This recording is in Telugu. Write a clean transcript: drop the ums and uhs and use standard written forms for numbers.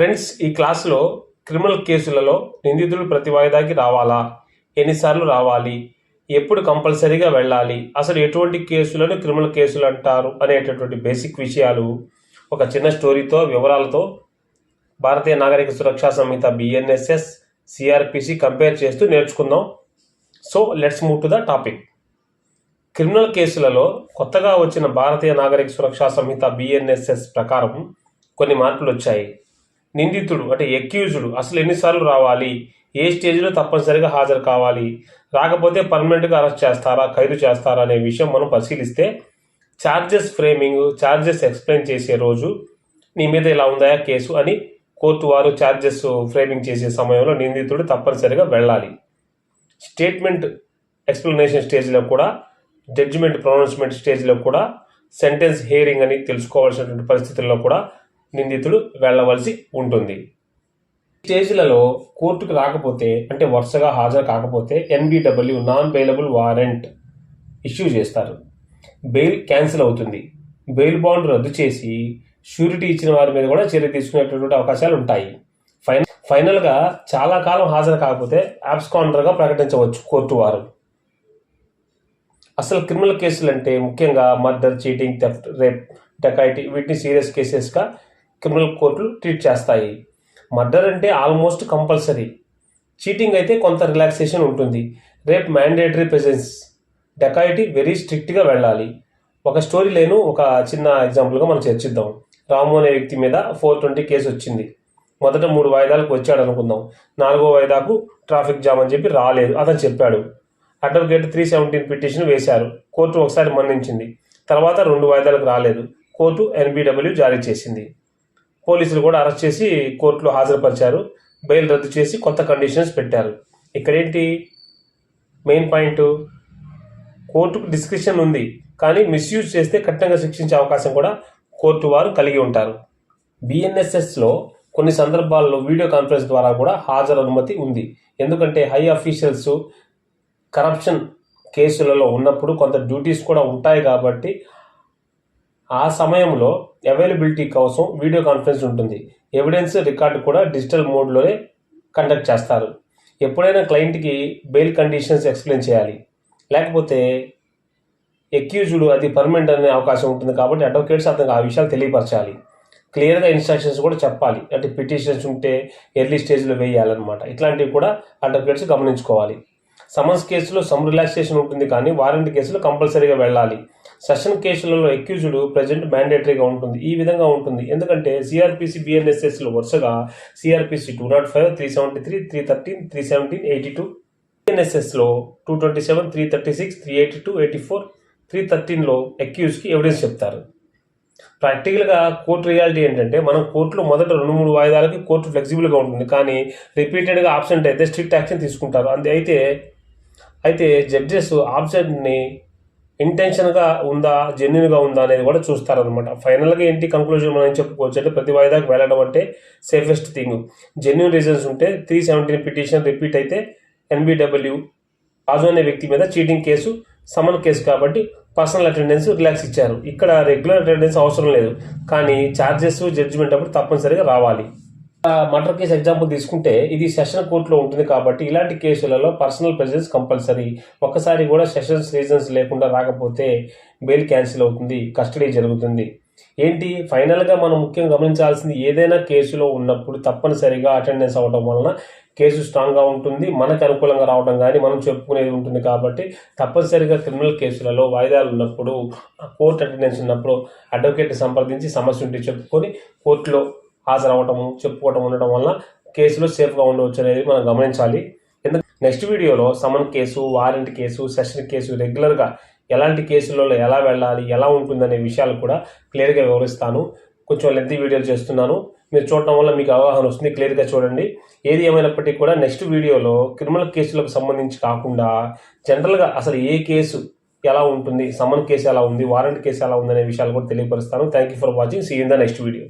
ఫ్రెండ్స్, ఈ క్లాస్లో క్రిమినల్ కేసులలో నిందితులు ప్రతి వాయిదాకి రావాలా, ఎన్నిసార్లు రావాలి, ఎప్పుడు కంపల్సరీగా వెళ్ళాలి, అసలు ఎటువంటి కేసులను క్రిమినల్ కేసులు అంటారు అనేటటువంటి బేసిక్ విషయాలు ఒక చిన్న స్టోరీతో వివరాలతో భారతీయ నాగరిక సురక్షా సంహిత BNSS CRPC కంపేర్ చేస్తూ నేర్చుకుందాం. So let's move to the topic. Criminal కేసులలో కొత్తగా వచ్చిన భారతీయ నాగరిక సురక్షా సంహిత BNSS ప్రకారం కొన్ని మార్పులు వచ్చాయి. నిందితుడు అంటే ఎక్యూజ్డ్ అసలు ఎన్నిసార్లు రావాలి, ఏ స్టేజ్లో తప్పనిసరిగా హాజరు కావాలి, రాకపోతే పర్మనెంట్గా అరెస్ట్ చేస్తారా, ఖైదు చేస్తారా అనే విషయం మనం పరిశీలిస్తే, ఛార్జెస్ ఫ్రేమింగ్, ఛార్జెస్ ఎక్స్ప్లెయిన్ చేసే రోజు నీ మీద ఇలా ఉందా కేసు అని కోర్టు వారు ఛార్జెస్ ఫ్రేమింగ్ చేసే సమయంలో నిందితుడు తప్పనిసరిగా వెళ్ళాలి. స్టేట్మెంట్ ఎక్స్ప్లెనేషన్ స్టేజ్లో కూడా, జడ్జిమెంట్ ప్రొనౌన్స్మెంట్ స్టేజ్లో కూడా, సెంటెన్స్ హియరింగ్ అని తెలుసుకోవాల్సినటువంటి పరిస్థితుల్లో కూడా నిందితుడు వెళ్ళవలసి ఉంటుంది. స్టేజ్లలో కోర్టుకు రాకపోతే అంటే వరుసగా హాజరు కాకపోతే NBW non bailable warrant issue చేస్తారు. బెయిల్ క్యాన్సిల్ అవుతుంది. బెయిల్ బాండ్ రద్దు చేసి షూరిటీ ఇచ్చిన వారి మీద కూడా చర్య తీసుకునేటటువంటి అవకాశాలు ఉంటాయి. ఫైనల్గా చాలా కాలం హాజరు కాకపోతే అబ్స్కాండర్గా ప్రకటించవచ్చు కోర్టు వారు. అసలు క్రిమినల్ కేసులు అంటే ముఖ్యంగా murder, cheating, theft, rape, dacoity వీటిని సీరియస్ కేసెస్గా క్రిమినల్ కోర్టులు ట్రీట్ చేస్తాయి. మర్డర్ అంటే ఆల్మోస్ట్ కంపల్సరీ, చీటింగ్ అయితే కొంత రిలాక్సేషన్ ఉంటుంది, rape mandatory presence, dacoity very స్ట్రిక్ట్గా వెళ్ళాలి. ఒక స్టోరీ లేను ఒక చిన్న ఎగ్జాంపుల్గా మనం చర్చిద్దాం. రాము అనే వ్యక్తి మీద 420 కేసు వచ్చింది. మొదట 3 వాయిదాలకు వచ్చాడు అనుకుందాం. 4వ వాయిదాకు ట్రాఫిక్ జామ్ అని చెప్పి రాలేదు, అతను చెప్పాడు. అడ్వకేట్ 317 పిటిషన్ వేశారు. కోర్టు ఒకసారి మన్నించింది. తర్వాత 2 వాయిదాలకు రాలేదు. కోర్టు NBW జారీ చేసింది. పోలీసులు కూడా అరెస్ట్ చేసి కోర్టులో హాజరుపరిచారు. బెయిల్ రద్దు చేసి కొత్త కండిషన్స్ పెట్టారు. ఇక్కడేంటి మెయిన్ పాయింట్, కోర్టుకు డిస్క్రిప్షన్ ఉంది, కానీ మిస్యూజ్ చేస్తే కఠినంగా శిక్షించే అవకాశం కూడా కోర్టు వారు కలిగి ఉంటారు. BNSSలో కొన్ని సందర్భాల్లో వీడియో కాన్ఫరెన్స్ ద్వారా కూడా హాజరు అనుమతి ఉంది. ఎందుకంటే హై అఫీషియల్స్ కరప్షన్ కేసులలో ఉన్నప్పుడు కొంత డ్యూటీస్ కూడా ఉంటాయి కాబట్టి ఆ సమయంలో అవైలబిలిటీ కోసం వీడియో కాన్ఫరెన్స్ ఉంటుంది. ఎవిడెన్స్ రికార్డు కూడా డిజిటల్ మోడ్లోనే కండక్ట్ చేస్తారు. ఎప్పుడైనా క్లయింట్కి బెయిల్ కండిషన్స్ ఎక్స్ప్లెయిన్ చేయాలి, లేకపోతే ఎక్యూజ్డ్ అది పర్మనెంట్ అనే అవకాశం ఉంటుంది కాబట్టి అడ్వకేట్స్ అతనికి ఆ విషయాలు తెలియపరచాలి. క్లియర్గా ఇన్స్ట్రక్షన్స్ కూడా చెప్పాలి, అంటే పిటిషన్స్ ఉంటే ఎర్లీ స్టేజ్లో వేయాలన్నమాట. ఇట్లాంటివి కూడా అడ్వకేట్స్ గమనించుకోవాలి. సమన్స్ కేసులో సమ్ రిలాక్సేషన్ ఉంటుంది, కానీ వారెంట్ కేసులో కంపల్సరీగా వెళ్ళాలి. సెషన్ కేసులలో ఎక్యూజ్డ్ ప్రెజెంట్ మ్యాండేటరీగా ఉంటుంది. ఈ విధంగా ఉంటుంది ఎందుకంటే CRPC BNSSలో వరుసగా CRPC 205, 373, 313, 317, 82, BNSSలో 227, 336, 382, 84, 313లో ఎక్యూజ్కి ఎవిడెన్స్ చెప్తారు. ప్రాక్టికల్గా కోర్టు రియాలిటీ ఏంటంటే, మనం కోర్టులో మొదట 2-3 వాయిదాలకి కోర్టు ఫ్లెక్సిబుల్గా ఉంటుంది, కానీ రిపీటెడ్గా ఆబ్సెంట్ అయితే స్ట్రిక్ట్ యాక్షన్ తీసుకుంటారు. అయితే జడ్జెస్ ఆబ్సెంట్ని ఇంటెన్షన్గా ఉందా, జెన్యున్గా ఉందా అనేది కూడా చూస్తారనమాట. ఫైనల్గా ఏంటి కంక్లూజన్ మనం చెప్పుకోవచ్చు అంటే, ప్రతి వాయిదాకి వెళ్ళడం అంటే సేఫెస్ట్ థింగ్. జెన్యున్ రీజన్స్ ఉంటే 317 పిటిషన్ రిపీట్ అయితే NBW రాజు అనే వ్యక్తి మీద చీటింగ్ కేసు, సమన్ కేసు కాబట్టి పర్సనల్ అటెండెన్స్ రిలాక్స్ ఇచ్చారు. ఇక్కడ రెగ్యులర్ అటెండెన్స్ అవసరం లేదు, కానీ ఛార్జెస్ జడ్జిమెంట్ అప్పుడు తప్పనిసరిగా రావాలి. మర్డర్ కేసు ఎగ్జాంపుల్ తీసుకుంటే, ఇది సెషన్ కోర్టులో ఉంటుంది కాబట్టి ఇలాంటి కేసులలో పర్సనల్ ప్రెజెన్స్ కంపల్సరీ. ఒక్కసారి కూడా సెషన్స్ రీజన్స్ లేకుండా రాకపోతే బెయిల్ క్యాన్సిల్ అవుతుంది, కస్టడీ జరుగుతుంది. ఏంటి ఫైనల్గా మనం ముఖ్యంగా గమనించాల్సింది, ఏదైనా కేసులో ఉన్నప్పుడు తప్పనిసరిగా అటెండెన్స్ అవ్వడం వలన కేసు స్ట్రాంగ్గా ఉంటుంది, మనకు అనుకూలంగా రావడం కానీ మనం చెప్పుకునేది ఉంటుంది. కాబట్టి తప్పనిసరిగా క్రిమినల్ కేసులలో వాయిదాలు ఉన్నప్పుడు, కోర్టు అటెండెన్స్ ఉన్నప్పుడు అడ్వకేట్ సంప్రదించి సమస్య ఉంటే చెప్పుకొని కోర్టులో హాజరవ్వటము, చెప్పుకోవటం ఉండటం వలన కేసులో సేఫ్గా ఉండవచ్చు అనేది మనం గమనించాలి. నెక్స్ట్ వీడియోలో summon case, warrant case, session case రెగ్యులర్గా ఎలాంటి కేసులలో ఎలా వెళ్ళాలి, ఎలా ఉంటుందనే విషయాలు కూడా క్లియర్గా వివరిస్తాను. కొంచెం లెంతీ వీడియోలు చేస్తున్నాను, మీరు చూడటం వల్ల మీకు అవగాహన వస్తుంది. క్లియర్గా చూడండి. ఏది ఏమైనప్పటికీ కూడా నెక్స్ట్ వీడియోలో క్రిమినల్ కేసులకు సంబంధించి కాకుండా జనరల్గా అసలు ఏ కేసు ఎలా ఉంటుంది, సమన్ కేసు ఎలా ఉంది, వారెంట్ కేసు ఎలా ఉందనే విషయాలు కూడా తెలియపరుస్తాను. Thank you for watching. See in the next video.